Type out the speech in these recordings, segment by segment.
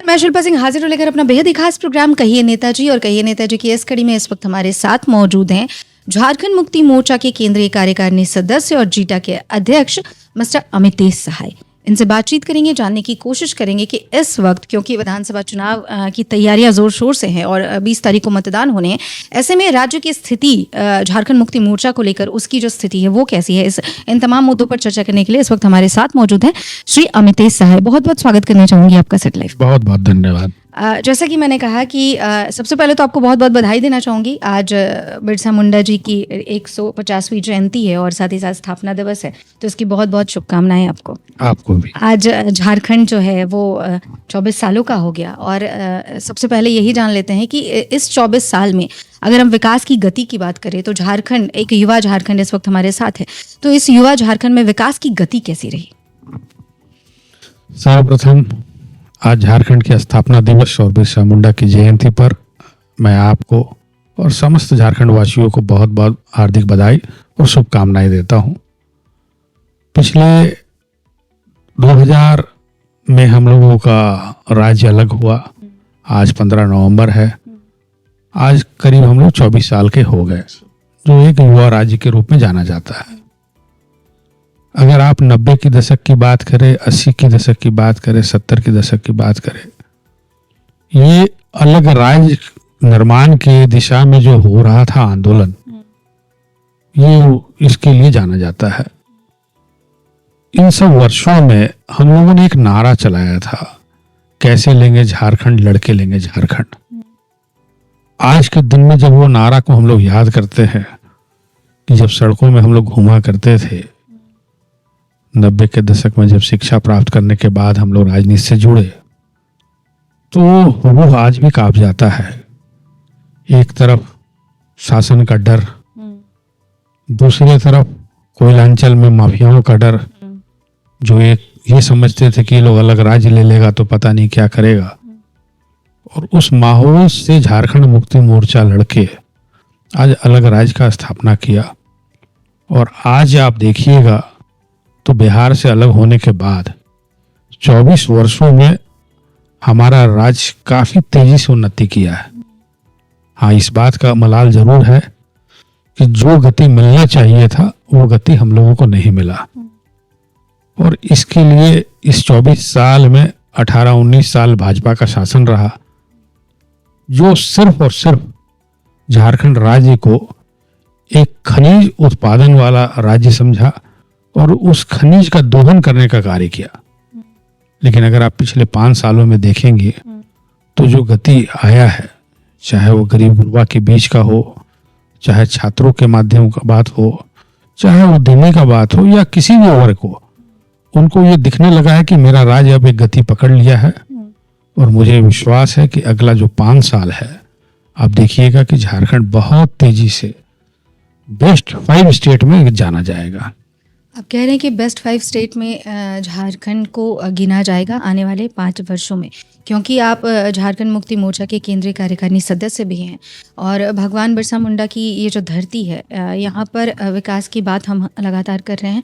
मैं शिल्पा सिंह हाजिर हूं लेकर अपना बेहद ही खास प्रोग्राम कहिए नेताजी। और कहिए नेताजी की इस कड़ी में इस वक्त हमारे साथ मौजूद हैं झारखंड मुक्ति मोर्चा के केंद्रीय कार्यकारिणी सदस्य और जीटा के अध्यक्ष मिस्टर अमितेश सहाय। इनसे बातचीत करेंगे, जानने की कोशिश करेंगे कि इस वक्त, क्योंकि विधानसभा चुनाव की तैयारियां जोर शोर से हैं और 20 तारीख को मतदान होने हैं, ऐसे में राज्य की स्थिति झारखंड मुक्ति मोर्चा को लेकर उसकी जो स्थिति है वो कैसी है, इन तमाम मुद्दों पर चर्चा करने के लिए इस वक्त हमारे साथ मौजूद हैं श्री अमितेश सहाय। बहुत बहुत स्वागत करना चाहूंगी आपका सेट लाइफ। बहुत बहुत धन्यवाद। जैसा कि मैंने कहा कि सबसे पहले तो आपको बहुत बहुत बधाई देना चाहूँगी। आज बिरसा मुंडा जी की 150वीं जयंती है और साथ ही साथ स्थापना दिवस है, तो इसकी बहुत बहुत शुभकामनाएं आपको। आपको भी। आज झारखंड जो है वो 24 सालों का हो गया और सबसे पहले यही जान लेते हैं कि इस 24 साल में अगर हम विकास की गति की बात करें तो झारखंड, एक युवा झारखंड इस वक्त हमारे साथ है, तो इस युवा झारखंड में विकास की गति कैसी रही? सर्वप्रथम आज झारखंड के स्थापना दिवस और बिरसा मुंडा की जयंती पर मैं आपको और समस्त झारखंड वासियों को बहुत बहुत हार्दिक बधाई और शुभकामनाएं देता हूं। पिछले 2000 में हम लोगों का राज्य अलग हुआ, आज 15 नवंबर है। आज करीब हम लोग 24 साल के हो गए, जो एक युवा राज्य के रूप में जाना जाता है। अगर आप 90 की दशक की बात करें, 80 की दशक की बात करें, 70 की दशक की बात करें, ये अलग राज्य निर्माण के दिशा में जो हो रहा था आंदोलन, ये इसके लिए जाना जाता है। इन सब वर्षों में हम लोगों ने एक नारा चलाया था, कैसे लेंगे झारखंड, लड़के लेंगे झारखंड। आज के दिन में जब वो नारा को हम लोग याद करते हैं कि जब सड़कों में हम लोग घूमा करते थे, 90 के दशक में जब शिक्षा प्राप्त करने के बाद हम लोग राजनीति से जुड़े, तो वो आज भी कांप जाता है। एक तरफ शासन का डर, दूसरी तरफ कोयलांचल में माफियाओं का डर, जो एक ये समझते थे कि ये लोग अलग राज्य ले लेगा तो पता नहीं क्या करेगा। और उस माहौल से झारखंड मुक्ति मोर्चा लड़के आज अलग राज्य का स्थापना किया। और आज आप देखिएगा तो बिहार से अलग होने के बाद 24 वर्षों में हमारा राज्य काफी तेजी से उन्नति किया है। हाँ, इस बात का मलाल जरूर है कि जो गति मिलना चाहिए था वो गति हम लोगों को नहीं मिला। और इसके लिए इस 24 साल में 18-19 साल भाजपा का शासन रहा, जो सिर्फ और सिर्फ झारखंड राज्य को एक खनिज उत्पादन वाला राज्य समझा और उस खनिज का दोहन करने का कार्य किया। लेकिन अगर आप पिछले 5 सालों में देखेंगे तो जो गति आया है, चाहे वो गरीब गुरबा के बीच का हो, चाहे छात्रों के माध्यम का बात हो, चाहे उद्यमी का बात हो, या किसी भी वर्ग को, उनको ये दिखने लगा है कि मेरा राज्य अब एक गति पकड़ लिया है। और मुझे विश्वास है कि अगला जो 5 साल है, आप देखिएगा कि झारखंड बहुत तेजी से बेस्ट 5 स्टेट में जाना जाएगा। आप कह रहे हैं कि बेस्ट 5 स्टेट में झारखंड को गिना जाएगा आने वाले 5 वर्षों में, क्योंकि आप झारखंड मुक्ति मोर्चा के केंद्रीय कार्यकारिणी सदस्य भी हैं और भगवान बिरसा मुंडा की ये जो धरती है, यहाँ पर विकास की बात हम लगातार कर रहे हैं।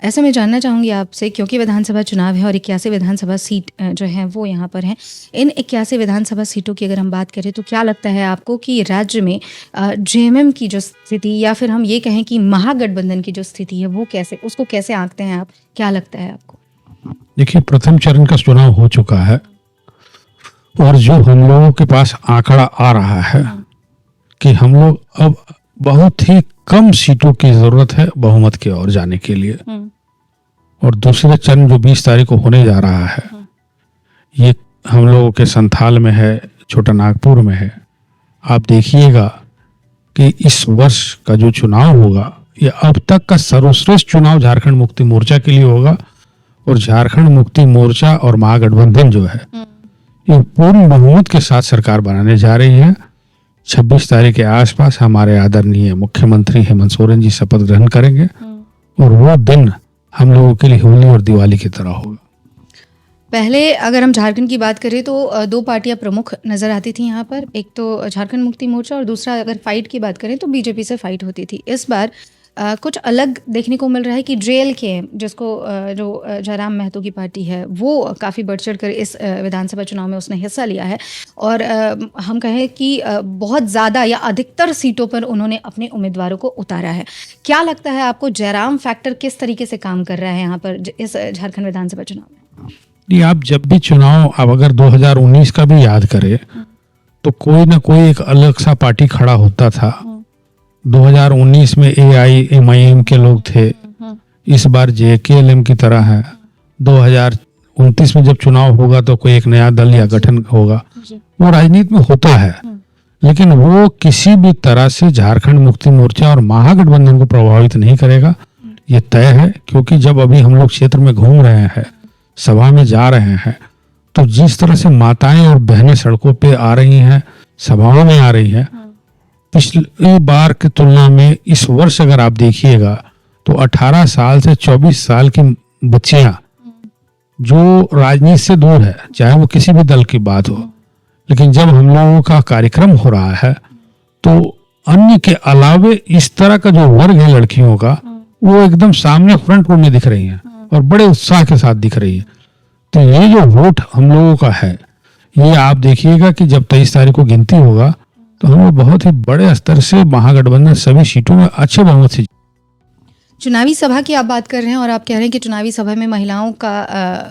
ऐसा मैं जानना चाहूँगी आपसे, क्योंकि विधानसभा चुनाव है और 81 विधानसभा सीट जो है वो यहाँ पर हैं। इन 81 विधानसभा सीटों की अगर हम बात करें तो क्या लगता है आपको कि राज्य में जेएमएम की जो स्थिति, या फिर हम ये कहें कि महागठबंधन की जो स्थिति है, वो कैसे, उसको कैसे आंकते हैं आप? क्या लगता है आपको? देखिए, प्रथम चरण का चुनाव हो चुका है और जो हम लोगों के पास आंकड़ा आ रहा है कि हम लोग अब बहुत ही कम सीटों की जरूरत है बहुमत की ओर जाने के लिए। और दूसरा चरण जो 20 तारीख को होने जा रहा है, ये हम लोगों के संथाल में है, छोटा नागपुर में है। आप देखिएगा कि इस वर्ष का जो चुनाव होगा, ये अब तक का सर्वश्रेष्ठ चुनाव झारखंड मुक्ति मोर्चा के लिए होगा। और झारखंड मुक्ति मोर्चा और महागठबंधन जो है, ये पूर्ण बहुमत के साथ सरकार बनाने जा रही है। 26 तारीख के आसपास हमारे आदरणीय मुख्यमंत्री हेमंत सोरेन जी शपथ ग्रहण करेंगे और वो दिन हम लोगों के लिए होली और दिवाली की तरह होगा। पहले अगर हम झारखंड की बात करें तो 2 पार्टियां प्रमुख नजर आती थी यहाँ पर, एक तो झारखंड मुक्ति मोर्चा और दूसरा अगर फाइट की बात करें तो बीजेपी से फाइट होती थी। इस बार कुछ अलग देखने को मिल रहा है कि जेल के जिसको जो जयराम महतो की पार्टी है वो काफ़ी बढ़ चढ़ कर इस विधानसभा चुनाव में उसने हिस्सा लिया है और हम कहें कि बहुत ज़्यादा या अधिकतर सीटों पर उन्होंने अपने उम्मीदवारों को उतारा है। क्या लगता है आपको जयराम फैक्टर किस तरीके से काम कर रहा है यहाँ पर इस झारखंड विधानसभा चुनाव में? नहीं, आप जब भी चुनाव अब अगर 2019 का भी याद करें तो कोई ना कोई एक अलग सा पार्टी खड़ा होता था। 2019 में AIMIM के लोग थे, इस बार JKLM की तरह है। 2029 में जब चुनाव होगा तो कोई एक नया दल या गठन होगा, वो राजनीति में होता है, लेकिन वो किसी भी तरह से झारखंड मुक्ति मोर्चा और महागठबंधन को प्रभावित नहीं करेगा, ये तय है। क्योंकि जब अभी हम लोग क्षेत्र में घूम रहे हैं, सभा में जा रहे हैं, तो जिस तरह से माताएं और बहनें सड़कों पे आ रही हैं, सभाओं में आ रही हैं, पिछली बार की तुलना में इस वर्ष अगर आप देखिएगा तो 18 साल से 24 साल की बच्चियां जो राजनीति से दूर है, चाहे वो किसी भी दल की बात हो, लेकिन जब हम लोगों का कार्यक्रम हो रहा है तो अन्य के अलावे इस तरह का जो वर्ग है लड़कियों का, वो एकदम सामने फ्रंट रो में दिख रही हैं और बड़े उत्साह के साथ दिख रही है। तो ये जो वोट हम लोगों का है, ये आप देखिएगा कि जब 23 तारीख को गिनती होगा तो हम लोग बहुत ही बड़े स्तर से महागठबंधन सभी सीटों में अच्छे बहुमत से। चुनावी सभा की आप बात कर रहे हैं और आप कह रहे हैं कि चुनावी सभा में महिलाओं का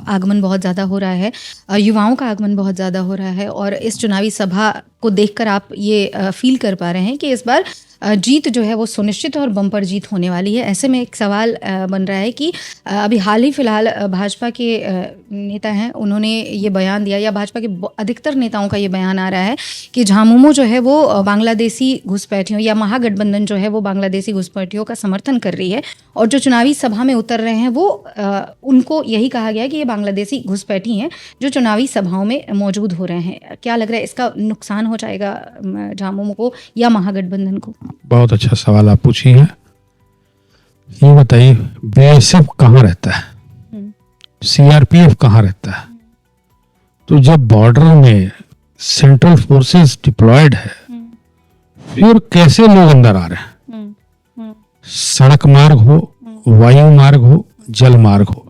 आगमन बहुत ज़्यादा हो रहा है, युवाओं का आगमन बहुत ज़्यादा हो रहा है और इस चुनावी सभा को देखकर आप ये फील कर पा रहे हैं कि इस बार जीत जो है वो सुनिश्चित और बम्पर जीत होने वाली है। ऐसे में एक सवाल बन रहा है कि अभी हाल ही फिलहाल भाजपा के नेता हैं, उन्होंने ये बयान दिया या भाजपा के अधिकतर नेताओं का ये बयान आ रहा है कि झामुमो जो है वो बांग्लादेशी घुसपैठियों या महागठबंधन जो है वो बांग्लादेशी घुसपैठियों का समर्थन कर रही है और जो चुनावी सभा में उतर रहे हैं वो उनको यही कहा गया कि ये बांग्लादेशी घुसपैठी हैं जो चुनावी सभाओं में मौजूद हो रहे हैं। क्या लग रहा है, इसका नुकसान हो जाएगा झामुमो को या महागठबंधन को? बहुत अच्छा सवाल आप पूछी हैं। ये बताइए, BSF कहाँ रहता है, CRPF कहाँ रहता है? तो जब बॉर्डर में सेंट्रल फोर्सेस डिप्लॉयड है, फिर कैसे लोग अंदर आ रहे हैं? सड़क मार्ग हो, वायु मार्ग हो, जल मार्ग हो,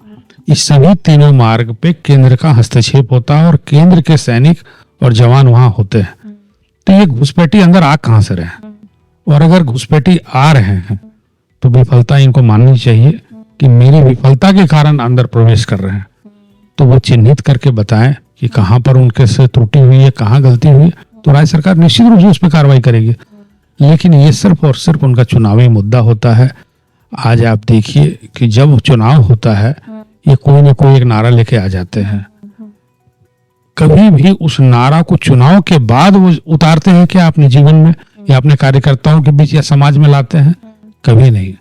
इस सभी तीनों मार्ग पे केंद्र का हस्तक्षेप होता है और केंद्र के सैनिक और जवान वहां होते हैं। तो ये घुसपैठी अंदर आ कहां से रहे हैं? और अगर घुसपैठी आ रहे हैं तो विफलता इनको माननी चाहिए कि मेरी विफलता के कारण अंदर प्रवेश कर रहे हैं, तो वो चिन्हित करके बताएं कि कहां पर उनके से त्रुटि हुई है, कहां गलती हुई है, तो राज्य सरकार निश्चित रूप से उस पर कार्रवाई करेगी। लेकिन ये सिर्फ और सिर्फ उनका चुनावी मुद्दा होता है। आज आप देखिए कि जब चुनाव होता है, ये कोई ना कोई एक नारा लेके आ जाते हैं। कभी भी उस नारा को चुनाव के बाद वो उतारते हैं क्या अपने जीवन में या अपने कार्यकर्ताओं के बीच या समाज में लाते हैं? कभी नहीं।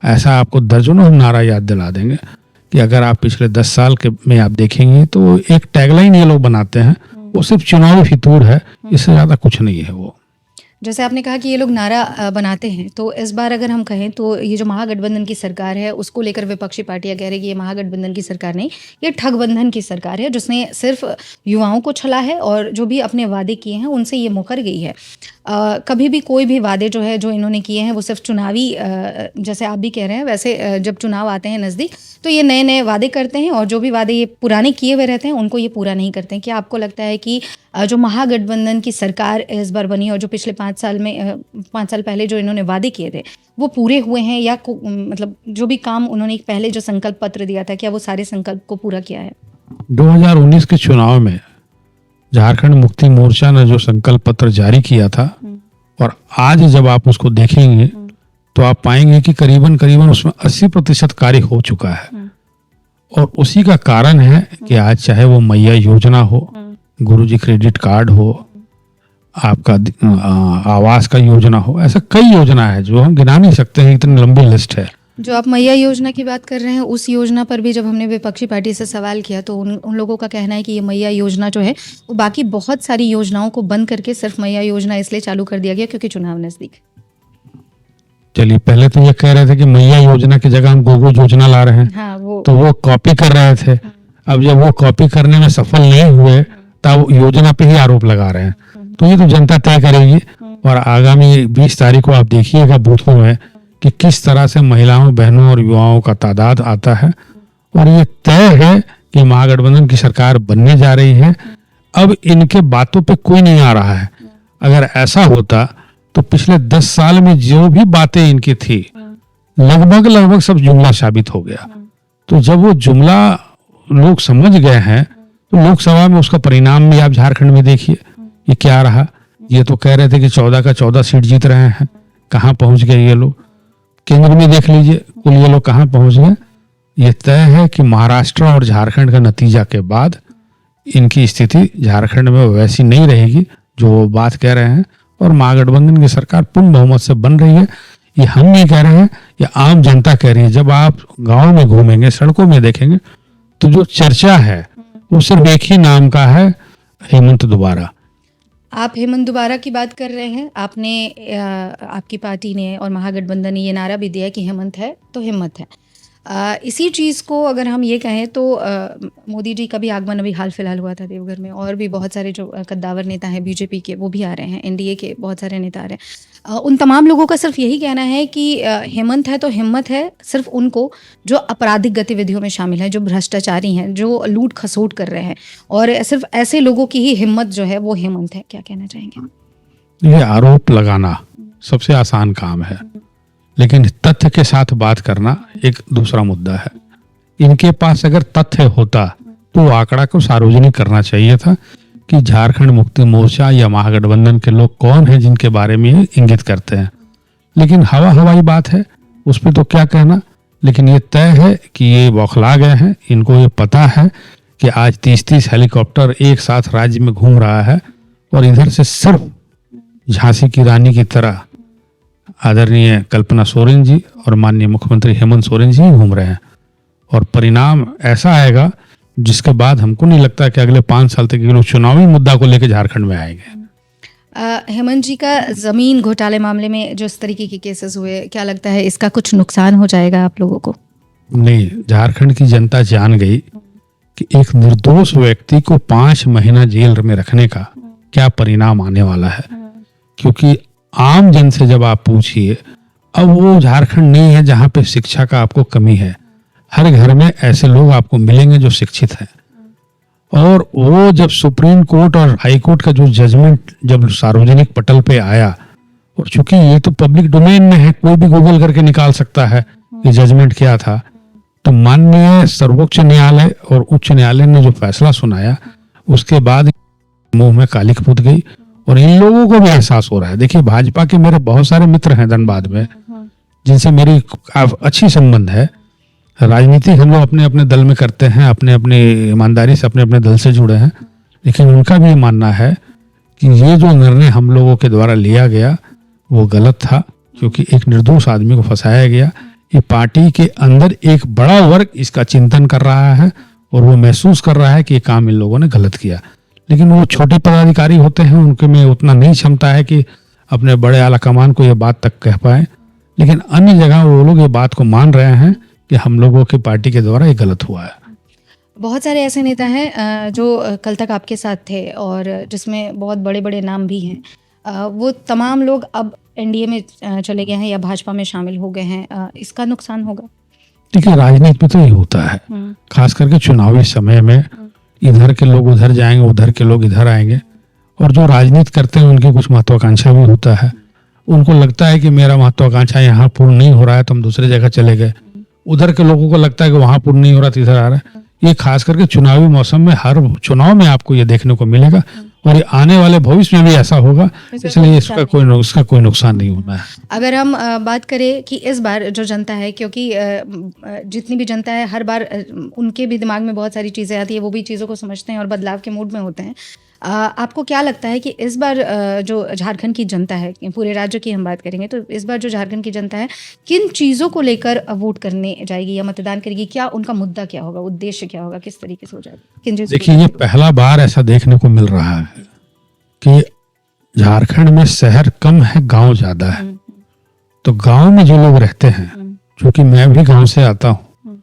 ऐसा आपको दर्जनों नारा याद दिला देंगे कि अगर आप पिछले 10 साल के में आप देखेंगे तो एक टैगलाइन ये लोग बनाते हैं, वो सिर्फ चुनावी फितूर है, इससे ज्यादा कुछ नहीं है। वो जैसे आपने कहा कि ये लोग नारा बनाते हैं, तो इस बार अगर हम कहें तो ये जो महागठबंधन की सरकार है उसको लेकर विपक्षी पार्टियां कह रही कि ये महागठबंधन की सरकार नहीं, ये ठगबंधन की सरकार है जिसने सिर्फ युवाओं को छला है और जो भी अपने वादे किए हैं उनसे ये मुकर गई है। कभी भी कोई भी वादे जो है जो इन्होंने किए हैं वो सिर्फ चुनावी, जैसे आप भी कह रहे हैं वैसे जब चुनाव आते हैं नज़दीक तो ये नए नए वादे करते हैं और जो भी वादे ये पुराने किए हुए रहते हैं उनको ये पूरा नहीं करते हैं। क्या आपको लगता है कि जो महागठबंधन की सरकार इस बार बनी और जो पिछले 5 साल पहले जो इन्होंने वादे किए थे वो पूरे हुए हैं या मतलब जो भी काम उन्होंने पहले जो संकल्प पत्र दिया था क्या वो सारे संकल्प को पूरा किया है? 2019 के चुनाव में झारखंड मुक्ति मोर्चा ने जो संकल्प पत्र जारी किया था और आज जब आप उसको देखेंगे तो आप पाएंगे कि करीबन उसमें 80% कार्य हो चुका है। और उसी का कारण है कि आज चाहे वो मैया योजना हो, गुरुजी क्रेडिट कार्ड हो, आपका आवास का योजना हो, ऐसा कई योजना है जो हम गिना नहीं सकते हैं, इतनी लंबी लिस्ट है। जो आप मैया योजना की बात कर रहे हैं उस योजना पर भी जब हमने विपक्षी पार्टी से सवाल किया तो उन लोगों का कहना है कि ये मैया योजना जो है वो बाकी बहुत सारी योजनाओं को बंद करके सिर्फ मैया योजना इसलिए चालू कर दिया गया क्योंकि चुनाव नजदीक। चलिए, पहले तो ये कह रहे थे कि मैया योजना की जगह हम गोगो योजना ला रहे हैं। हाँ, वो कॉपी कर रहे थे। अब जब वो कॉपी करने में सफल नहीं हुए तब योजना पे ही आरोप लगा रहे हैं। तो ये तो जनता तय करेगी और आगामी 20 तारीख को आप देखिएगा बूथों में कि किस तरह से महिलाओं, बहनों और युवाओं का तादाद आता है, और ये तय है कि महागठबंधन की सरकार बनने जा रही है। अब इनके बातों पे कोई नहीं आ रहा है। अगर ऐसा होता तो पिछले 10 साल में जो भी बातें इनकी थी लगभग सब जुमला साबित हो गया। तो जब वो जुमला लोग समझ गए हैं तो लोकसभा में उसका परिणाम भी आप झारखंड में देखिए ये क्या रहा। ये तो कह रहे थे कि 14 का 14 सीट जीत रहे हैं, कहाँ पहुंच गए ये लोग। केंद्र में देख लीजिए कुल ये लोग कहाँ पहुंच गए। ये तय है कि महाराष्ट्र और झारखंड का नतीजा के बाद इनकी स्थिति झारखंड में वैसी नहीं रहेगी जो वो बात कह रहे हैं, और महागठबंधन की सरकार पूर्ण बहुमत से बन रही है। ये हम नहीं कह रहे हैं, ये आम जनता कह रही है। जब आप गांव में घूमेंगे, सड़कों में देखेंगे, तो जो चर्चा है वो सिर्फ एक ही नाम का है, हेमंत दोबारा। आप हेमंत दोबारा की बात कर रहे हैं। आपने आपकी पार्टी ने और महागठबंधन ने ये नारा भी दिया कि हेमंत है तो हिम्मत है। इसी चीज़ को अगर हम ये कहें तो मोदी जी का भी आगमन अभी हाल फिलहाल हुआ था देवघर में, और भी बहुत सारे जो कद्दावर नेता हैं बीजेपी के वो भी आ रहे हैं, एनडीए के बहुत सारे नेता आ रहे हैं। उन तमाम लोगों का सिर्फ यही कहना है कि हेमंत है तो हिम्मत है सिर्फ उनको जो आपराधिक गतिविधियों में शामिल हैं, जो भ्रष्टाचारी हैं, जो लूट खसोट कर रहे हैं, और सिर्फ ऐसे लोगों की ही हिम्मत जो है वो हेमंत है। क्या कहना चाहेंगे? ये आरोप लगाना सबसे आसान काम है, लेकिन तथ्य के साथ बात करना एक दूसरा मुद्दा है। इनके पास अगर तथ्य होता तो आंकड़ा को सार्वजनिक करना चाहिए था कि झारखंड मुक्ति मोर्चा या महागठबंधन के लोग कौन हैं जिनके बारे में इंगित करते हैं। लेकिन हवाई बात है, उस पर तो क्या कहना। लेकिन ये तय है कि ये बौखला गए हैं। इनको ये पता है कि आज 30-30 हेलीकॉप्टर एक साथ राज्य में घूम रहा है, और इधर से सिर्फ झांसी की रानी की तरह आदरणीय कल्पना सोरेन जी और माननीय मुख्यमंत्री हेमंत सोरेन जी घूम रहे हैं। और परिणाम ऐसा आएगा जिसके बाद हमको नहीं लगता कि अगले 5 साल तक ये लोग चुनावी मुद्दा को लेकर झारखंड में आएंगे। हेमंत जी का जमीन घोटाले मामले में जो इस तरीके के केसेस हुए, क्या लगता है इसका कुछ नुकसान हो जाएगा आप लोगों को? नहीं, झारखंड की जनता जान गई कि एक निर्दोष व्यक्ति को 5 महीना जेल में रखने का क्या परिणाम आने वाला है। क्योंकि आम जन से जब आप पूछिए, अब वो झारखंड नहीं है जहां पे शिक्षा का आपको कमी है। हर घर में ऐसे लोग आपको मिलेंगे जो शिक्षित हैं। और वो जब सुप्रीम कोर्ट और हाई कोर्ट का जो जजमेंट जब सार्वजनिक पटल पे आया, और चूंकि ये तो पब्लिक डोमेन में है, कोई भी गूगल करके निकाल सकता है कि जजमेंट क्या था, तो माननीय सर्वोच्च न्यायालय और उच्च न्यायालय ने जो फैसला सुनाया, उसके बाद मुंह में काली कपूत गई। और इन लोगों को भी एहसास हो रहा है। देखिए, भाजपा के मेरे बहुत सारे मित्र हैं धनबाद में जिनसे मेरी अच्छी संबंध है। राजनीति हम लोग अपने अपने दल में करते हैं, अपने अपने ईमानदारी से अपने अपने दल से जुड़े हैं। लेकिन उनका भी मानना है कि ये जो निर्णय हम लोगों के द्वारा लिया गया वो गलत था, क्योंकि एक निर्दोष आदमी को फंसाया गया। ये पार्टी के अंदर एक बड़ा वर्ग इसका चिंतन कर रहा है और वो महसूस कर रहा है कि ये काम इन लोगों ने गलत किया। लेकिन वो छोटे पदाधिकारी होते हैं, उनके में उतना नहीं क्षमता है कि अपने बड़े आला कमान को ये बात तक कह पाए। लेकिन अन्य जगह वो लोग ये बात को मान रहे हैं कि हम लोगों की पार्टी के द्वारा ये गलत हुआ है। बहुत सारे ऐसे नेता हैं जो कल तक आपके साथ थे और जिसमें बहुत बड़े बड़े नाम भी हैं, वो तमाम लोग अब एनडीए में चले गए हैं या भाजपा में शामिल हो गए हैं। इसका नुकसान होगा? देखिए, राजनीति में तो ये होता है, खास करके चुनावी समय में इधर के लोग उधर जाएंगे, उधर के लोग इधर आएंगे। और जो राजनीति करते हैं उनकी कुछ महत्वाकांक्षा भी होता है। उनको लगता है कि मेरा महत्वाकांक्षा यहाँ पूर्ण नहीं हो रहा है तो हम दूसरी जगह चले गए। उधर के लोगों को लगता है कि वहां पूर्ण नहीं हो रहा तो इधर आ रहा है। ये खास करके चुनावी मौसम में हर चुनाव में आपको ये देखने को मिलेगा, और ये आने वाले भविष्य में भी ऐसा होगा। इसलिए इसका कोई नुकसान नहीं होना है। अगर हम बात करें कि इस बार जो जनता है, क्योंकि जितनी भी जनता है हर बार उनके भी दिमाग में बहुत सारी चीज़ें आती है, वो भी चीज़ों को समझते हैं और बदलाव के मूड में होते हैं। आपको क्या लगता है कि इस बार जो झारखंड की जनता है, पूरे राज्य की हम बात करेंगे तो इस बार जो झारखंड की जनता है किन चीज़ों को लेकर वोट करने जाएगी या मतदान करेगी? क्या उनका मुद्दा क्या होगा, उद्देश्य क्या होगा, किस तरीके से हो जाएगा? देखिए, ये पहला बार ऐसा देखने को मिल रहा है कि झारखंड में शहर कम है, गांव ज्यादा है। तो गांव में जो लोग रहते हैं, क्योंकि मैं भी गांव से आता हूं,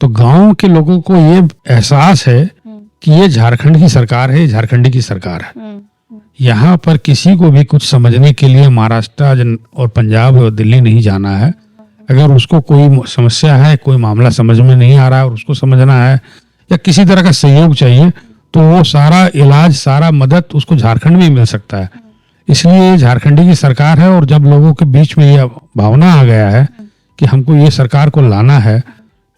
तो गांव के लोगों को ये एहसास है कि ये झारखंड की सरकार है, झारखंडी की सरकार है। यहाँ पर किसी को भी कुछ समझने के लिए महाराष्ट्र और पंजाब और दिल्ली नहीं जाना है। अगर उसको कोई समस्या है, कोई मामला समझ में नहीं आ रहा है और उसको समझना है या किसी तरह का सहयोग चाहिए, तो वो सारा इलाज, सारा मदद उसको झारखंड में ही मिल सकता है। इसलिए झारखंडी की सरकार है, और जब लोगों के बीच में यह भावना आ गया है कि हमको ये सरकार को लाना है,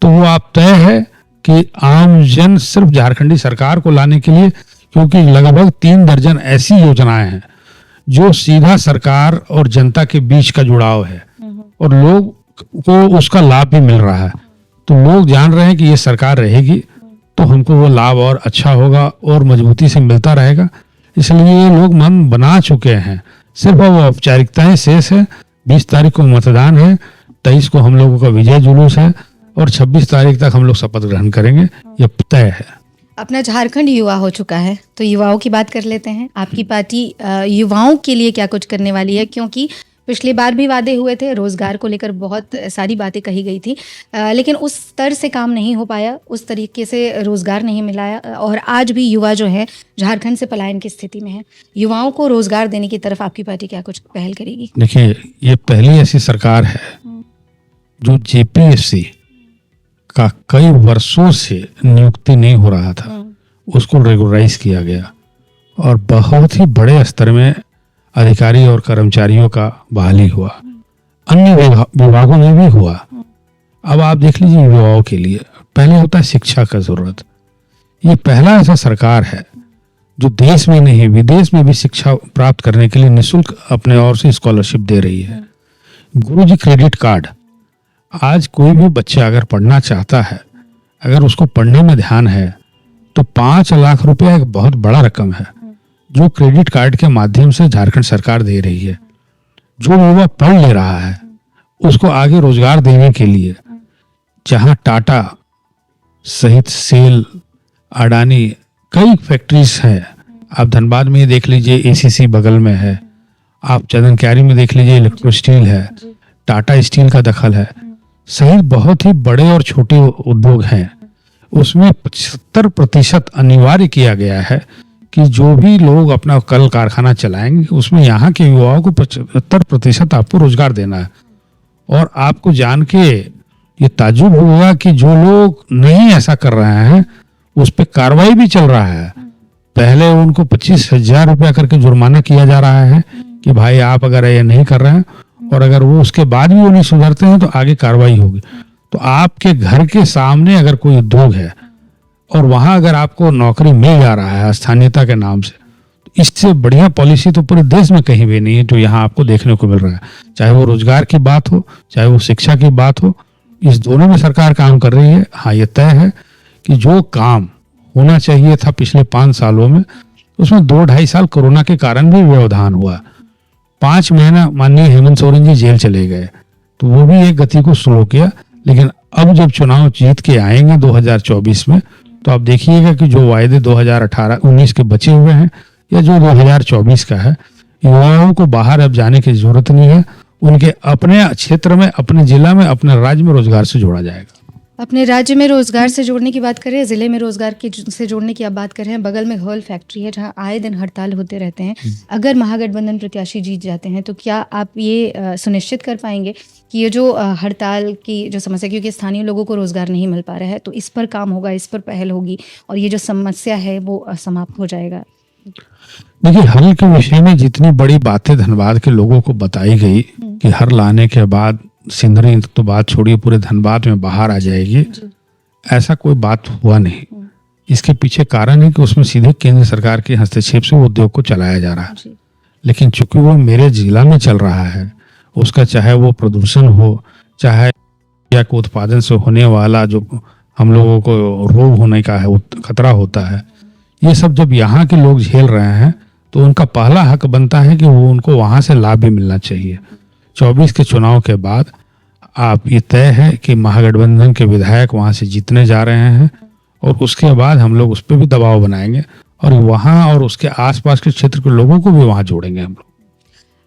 तो वो आप तय है कि आम जन सिर्फ झारखंडी सरकार को लाने के लिए, क्योंकि लगभग 3 दर्जन ऐसी योजनाएं हैं जो सीधा सरकार और जनता के बीच का जुड़ाव है और लोग को उसका लाभ भी मिल रहा है। तो लोग जान रहे हैं कि ये सरकार रहेगी तो हमको वो लाभ और अच्छा होगा और मजबूती से मिलता रहेगा। इसलिए लोग मन बना चुके हैं, सिर्फ अब औपचारिकताएं शेष है। 20 तारीख को मतदान है, 23 को हम लोगों का विजय जुलूस है और 26 तारीख तक हम लोग शपथ ग्रहण करेंगे, ये तय है। अपना झारखंड युवा हो चुका है, तो युवाओं की बात कर लेते हैं। आपकी पार्टी युवाओं के लिए क्या कुछ करने वाली है? क्योंकि पिछली बार भी वादे हुए थे, रोजगार को लेकर बहुत सारी बातें कही गई थी, लेकिन उस स्तर से काम नहीं हो पाया, उस तरीके से रोजगार नहीं मिलाया, और आज भी युवा जो है झारखंड से पलायन की स्थिति में है। युवाओं को रोजगार देने की तरफ आपकी पार्टी क्या कुछ पहल करेगी? देखिए, ये पहली ऐसी सरकार है जो जेपीएससी का कई वर्षों से नियुक्ति नहीं हो रहा था, उसको रेगुलराइज किया गया और बहुत ही बड़े स्तर में अधिकारी और कर्मचारियों का बहाली हुआ। अन्य विभागों में भी हुआ। अब आप देख लीजिए, युवाओं के लिए पहले होता है शिक्षा का जरूरत। ये पहला ऐसा सरकार है जो देश में नहीं विदेश में भी शिक्षा प्राप्त करने के लिए निःशुल्क अपने ओर से स्कॉलरशिप दे रही है। गुरुजी क्रेडिट कार्ड, आज कोई भी बच्चा अगर पढ़ना चाहता है, अगर उसको पढ़ने में ध्यान है, तो 5 लाख रुपया एक बहुत बड़ा रकम है जो क्रेडिट कार्ड के माध्यम से झारखंड सरकार दे रही है। जो युवा पढ़ ले रहा है उसको आगे रोजगार देने के लिए, जहां टाटा सहित सेल, अडानी, कई फैक्ट्रीज हैं। आप धनबाद में देख लीजिए, एसीसी बगल में है। आप चंदन क्यारी में देख लीजिए, इलेक्ट्रो स्टील है, टाटा स्टील का दखल है, सहित बहुत ही बड़े और छोटे उद्योग हैं। उसमें 75% अनिवार्य किया गया है कि जो भी लोग अपना कल कारखाना चलाएंगे उसमें यहाँ के युवाओं को 75% आपको रोजगार देना है। और आपको जान के ये ताज्जुब होगा कि जो लोग नहीं ऐसा कर रहे हैं उस पर कार्रवाई भी चल रहा है। पहले उनको 25,000 रुपया करके जुर्माना किया जा रहा है कि भाई आप अगर ये नहीं कर रहे हैं, और अगर वो उसके बाद भी वो नहीं सुधरते हैं तो आगे कार्रवाई होगी। तो आपके घर के सामने अगर कोई उद्योग है और वहां अगर आपको नौकरी मिल जा रहा है स्थानीयता के नाम से, तो इससे बढ़िया पॉलिसी तो पूरे देश में कहीं भी नहीं है जो यहाँ आपको देखने को मिल रहा है। चाहे वो रोजगार की बात हो, चाहे वो शिक्षा की बात हो, इस दोनों में सरकार काम कर रही है। हाँ, ये तय है कि जो काम होना चाहिए था पिछले 5 सालों में, उसमें 2-2.5 साल कोरोना के कारण भी व्यवधान हुआ। 5 महीना माननीय हेमंत सोरेन जी जेल चले गए, तो वो भी एक गति को स्लो किया। लेकिन अब जब चुनाव जीत के आएंगे 2024 में, तो आप देखिएगा कि जो वायदे 2018-19 के बचे हुए हैं या जो 2024 का है, युवाओं को बाहर अब जाने की जरूरत नहीं है। उनके अपने क्षेत्र में, अपने जिला में, अपने राज्य में रोजगार से जोड़ा जाएगा। अपने राज्य में रोजगार से जोड़ने की बात करें, जिले में रोजगार की से जोड़ने की आप बात कर रहे हैं। बगल में हॉल फैक्ट्री है जहां आए दिन हड़ताल होते रहते हैं। अगर महागठबंधन प्रत्याशी जीत जाते हैं तो क्या आप ये सुनिश्चित कर पाएंगे कि ये जो हड़ताल की जो समस्या, क्योंकि स्थानीय लोगों को रोजगार नहीं मिल पा रहा है, तो इस पर काम होगा, इस पर पहल होगी और ये जो समस्या है वो समाप्त हो जाएगा? देखिए, हल के विषय में जितनी बड़ी बातें धनबाद के लोगों को बताई गई कि हर लाने के बाद सिंदरी तो बात छोड़िए, पूरे धनबाद में बाहर आ जाएगी, ऐसा कोई बात हुआ नहीं। इसके पीछे कारण है कि उसमें सीधे केंद्र सरकार के हस्तक्षेप से वो उद्योग को चलाया जा रहा है। लेकिन चूंकि वो मेरे जिला में चल रहा है, उसका चाहे वो प्रदूषण हो, चाहे या को उत्पादन से होने वाला जो हम लोगों को रोग होने का है खतरा होता है, ये सब जब यहाँ के लोग झेल रहे हैं तो उनका पहला हक बनता है कि वो उनको वहां से लाभ भी मिलना चाहिए। 24 के चुनाव के बाद आप ये तय है कि महागठबंधन के विधायक वहां से जीतने जा रहे हैं और उसके बाद हम लोग उस पर भी दबाव बनाएंगे और वहां और उसके आसपास के क्षेत्र के लोगों को भी वहां जोड़ेंगे हम लोग।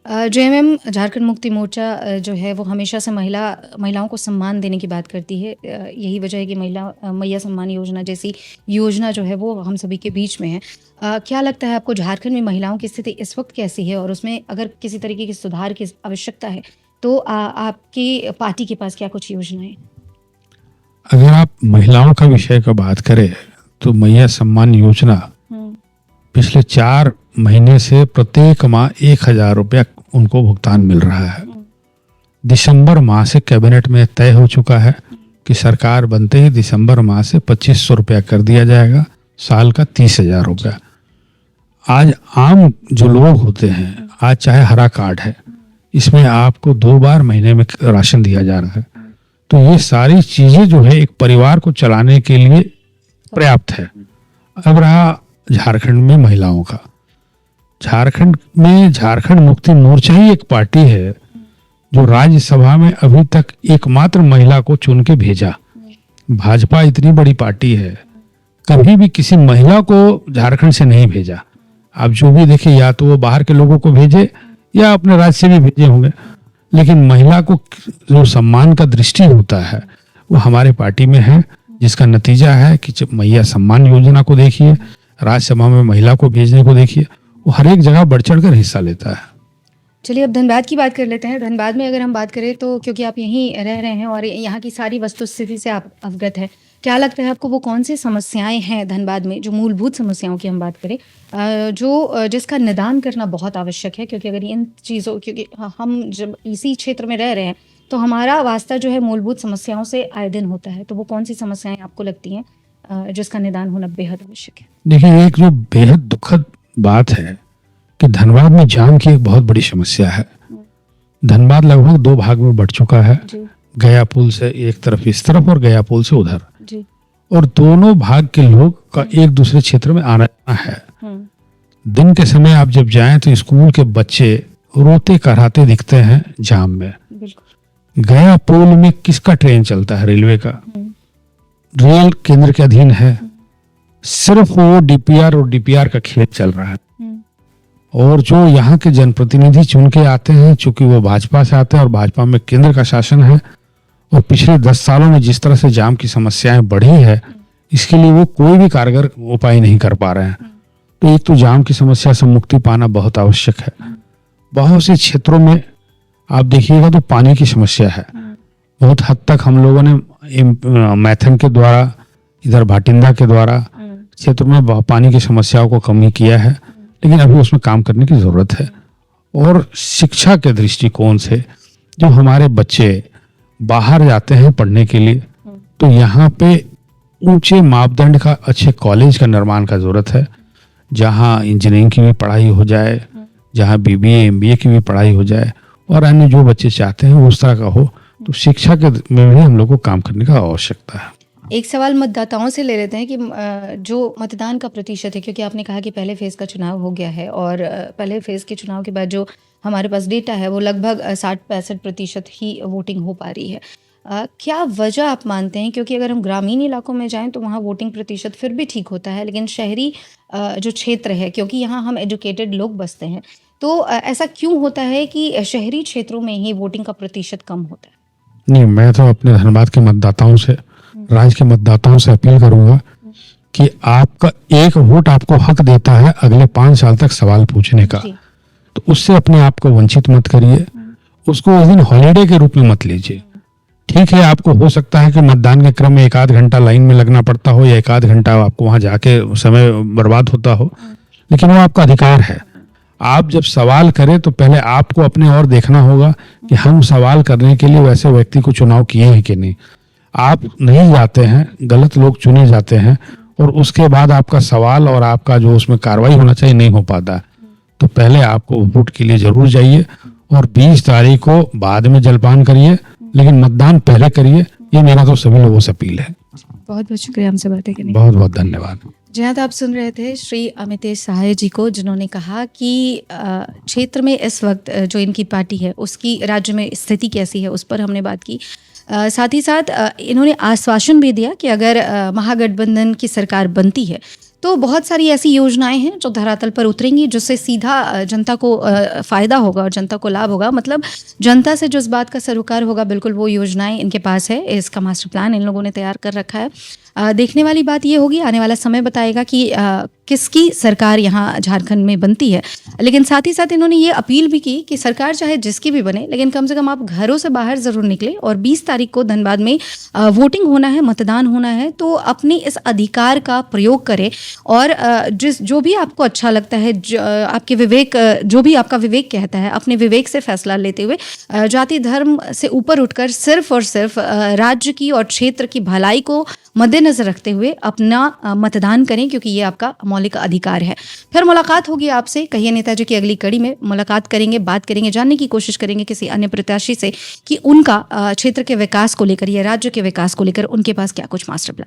जेएमएम झारखंड मुक्ति मोर्चा जो है वो हमेशा से महिलाओं को सम्मान देने की बात करती है। यही वजह है कि मैया सम्मान योजना जैसी योजना जो है वो हम सभी के बीच में है। क्या लगता है आपको झारखंड में महिलाओं की स्थिति इस वक्त कैसी है, और उसमें अगर किसी तरीके के सुधार की आवश्यकता है तो आपकी पार्टी के पास क्या कुछ योजनाएं? अगर आप महिलाओं का विषय का बात करें तो मैया सम्मान योजना पिछले 4 महीने से प्रत्येक माह 1,000 रुपया उनको भुगतान मिल रहा है। दिसंबर माह से कैबिनेट में तय हो चुका है कि सरकार बनते ही दिसंबर माह से 2,500 रुपया कर दिया जाएगा, साल का 30,000 रुपया। आज आम जो लोग होते हैं, आज चाहे हरा कार्ड है, इसमें आपको 2 बार महीने में राशन दिया जा रहा है। तो ये सारी चीजें जो है एक परिवार को चलाने के लिए पर्याप्त है। अब रहा झारखंड में महिलाओं का, झारखंड में झारखंड मुक्ति मोर्चा ही एक पार्टी है जो राज्यसभा में अभी तक एकमात्र महिला को चुन के भेजा। भाजपा इतनी बड़ी पार्टी है, कभी भी किसी महिला को झारखंड से नहीं भेजा। आप जो भी देखिए, या तो वो बाहर के लोगों को भेजे या अपने राज्य से भी भेजे होंगे, लेकिन महिला को जो सम्मान का दृष्टि होता है वो हमारे पार्टी में है, जिसका नतीजा है कि जब मैया सम्मान योजना को देखिए, राज्यसभा में महिला को भेजने को देखिए, वो हर एक जगह बढ़ चढ़ कर हिस्सा लेता है। चलिए अब धनबाद की बात कर लेते हैं। धनबाद में अगर हम बात करें तो क्योंकि आप यहीं रह रहे हैं और यहाँ की सारी वस्तुस्थिति से आप अवगत है, क्या लगता है आपको वो कौन सी समस्याएं हैं धनबाद में, जो मूलभूत समस्याओं की हम बात करें, जिसका निदान करना बहुत आवश्यक है? क्योंकि अगर इन चीज़ों, क्योंकि हम जब इसी क्षेत्र में रह रहे हैं तो हमारा वास्ता जो है मूलभूत समस्याओं से आए दिन होता है, तो वो कौन सी समस्याएं आपको लगती हैं जिसका निदान होना बेहद आवश्यक है? देखिए, एक जो बेहद दुखद बात है कि धनबाद में जाम की एक बहुत बड़ी समस्या है। धनबाद लगभग 2 भाग में बढ़ चुका है, गया पुल से एक तरफ इस तरफ और गया पुल से उधर, और दोनों भाग के लोग का एक दूसरे क्षेत्र में आना जाना है। दिन के समय आप जब जाएं तो स्कूल के बच्चे रोते कराते दिखते हैं जाम में। गया पुल में किसका ट्रेन चलता है? रेलवे का। रेल केंद्र के अधीन है, सिर्फ वो डीपीआर और डीपीआर का खेल चल रहा है। और जो यहाँ के जनप्रतिनिधि चुन के आते हैं, चूंकि वो भाजपा से आते हैं और भाजपा में केंद्र का शासन है, और पिछले 10 सालों में जिस तरह से जाम की समस्याएं बढ़ी है, इसके लिए वो कोई भी कारगर उपाय नहीं कर पा रहे हैं। तो एक तो जाम की समस्या से मुक्ति पाना बहुत आवश्यक है। बहुत से क्षेत्रों में आप देखिएगा तो पानी की समस्या है। बहुत हद तक हम लोगों ने मैथन के द्वारा, इधर भाटिंदा के द्वारा क्षेत्र में पानी की समस्याओं को कम ही किया है, लेकिन अभी उसमें काम करने की जरूरत है। और शिक्षा के दृष्टिकोण से जो हमारे बच्चे बाहर जाते हैं पढ़ने के लिए, तो यहाँ पे ऊंचे मापदंड का अच्छे कॉलेज का निर्माण का जरूरत है, जहाँ इंजीनियरिंग की भी पढ़ाई हो जाए, जहाँ बीबीए एमबीए की भी पढ़ाई हो जाए, और अन्य जो बच्चे चाहते हैं उस तरह का हो। तो शिक्षा के में भी हम लोग को काम करने का आवश्यकता है। एक सवाल मतदाताओं से ले लेते हैं कि जो मतदान का प्रतिशत है, क्योंकि आपने कहा कि पहले फेज़ का चुनाव हो गया है और पहले फेज़ के चुनाव के बाद जो हमारे पास डेटा है वो लगभग 60-65% ही वोटिंग हो पा रही है। क्या वजह आप मानते हैं? क्योंकि अगर हम ग्रामीण इलाकों में जाएं तो वहाँ वोटिंग प्रतिशत फिर भी ठीक होता है, लेकिन शहरी जो क्षेत्र है, क्योंकि यहाँ हम एजुकेटेड लोग बसते हैं, तो ऐसा क्यों होता है कि शहरी क्षेत्रों में ही वोटिंग का प्रतिशत कम होता है? नहीं, मैं तो अपने धनबाद के मतदाताओं से, राज्य के मतदाताओं से अपील करूंगा कि आपका एक वोट आपको हक देता है अगले 5 साल तक सवाल पूछने का, तो उससे अपने आप को वंचित मत करिए। उसको उस दिन हॉलीडे के रूप में मत लीजिए। ठीक है, आपको हो सकता है कि मतदान के क्रम में 1 आध घंटा लाइन में लगना पड़ता हो, या 1 आध घंटा आपको वहां जाके समय बर्बाद होता हो, लेकिन वो आपका अधिकार है। आप जब सवाल करें तो पहले आपको अपने और देखना होगा कि हम सवाल करने के लिए वैसे व्यक्ति को चुनाव किए हैं कि नहीं। आप नहीं जाते हैं, गलत लोग चुने जाते हैं, और उसके बाद आपका सवाल और आपका जो उसमें कार्रवाई होना चाहिए नहीं हो पाता। तो पहले आपको वोट के लिए जरूर जाइए, और 20 तारीख को बाद में जलपान करिए, लेकिन मतदान पहले करिए। ये मेरा तो सभी लोगों से अपील है। बहुत बहुत शुक्रिया हमसे बातें करने। बहुत बहुत धन्यवाद। जहाँ आप सुन रहे थे श्री अमितेश सहाय जी को, जिन्होंने कहा कि क्षेत्र में इस वक्त जो इनकी पार्टी है उसकी राज्य में स्थिति कैसी है, उस पर हमने बात की। साथ ही साथ इन्होंने आश्वासन भी दिया कि अगर महागठबंधन की सरकार बनती है तो बहुत सारी ऐसी योजनाएं हैं जो धरातल पर उतरेंगी, जिससे सीधा जनता को फ़ायदा होगा और जनता को लाभ होगा। मतलब जनता से जो इस बात का सरोकार होगा, बिल्कुल वो योजनाएं इनके पास है। इसका मास्टर प्लान इन लोगों ने तैयार कर रखा है। देखने वाली बात ये होगी, आने वाला समय बताएगा कि किसकी सरकार यहाँ झारखंड में बनती है। लेकिन साथ ही साथ इन्होंने ये अपील भी की कि सरकार चाहे जिसकी भी बने, लेकिन कम से कम आप घरों से बाहर ज़रूर निकले और 20 तारीख को धनबाद में वोटिंग होना है, मतदान होना है, तो अपने इस अधिकार का प्रयोग करें और जो भी आपको अच्छा लगता है, आपके विवेक, जो भी आपका विवेक कहता है, अपने विवेक से फैसला लेते हुए जाति धर्म से ऊपर उठकर सिर्फ और सिर्फ राज्य की और क्षेत्र की भलाई को मद्देनजर रखते हुए अपना मतदान करें, क्योंकि ये आपका मौलिक अधिकार है। फिर मुलाकात होगी आपसे कहिए नेताजी की अगली कड़ी में। मुलाकात करेंगे, बात करेंगे, जानने की कोशिश करेंगे किसी अन्य प्रत्याशी से कि उनका क्षेत्र के विकास को लेकर या राज्य के विकास को लेकर उनके पास क्या कुछ मास्टर प्लान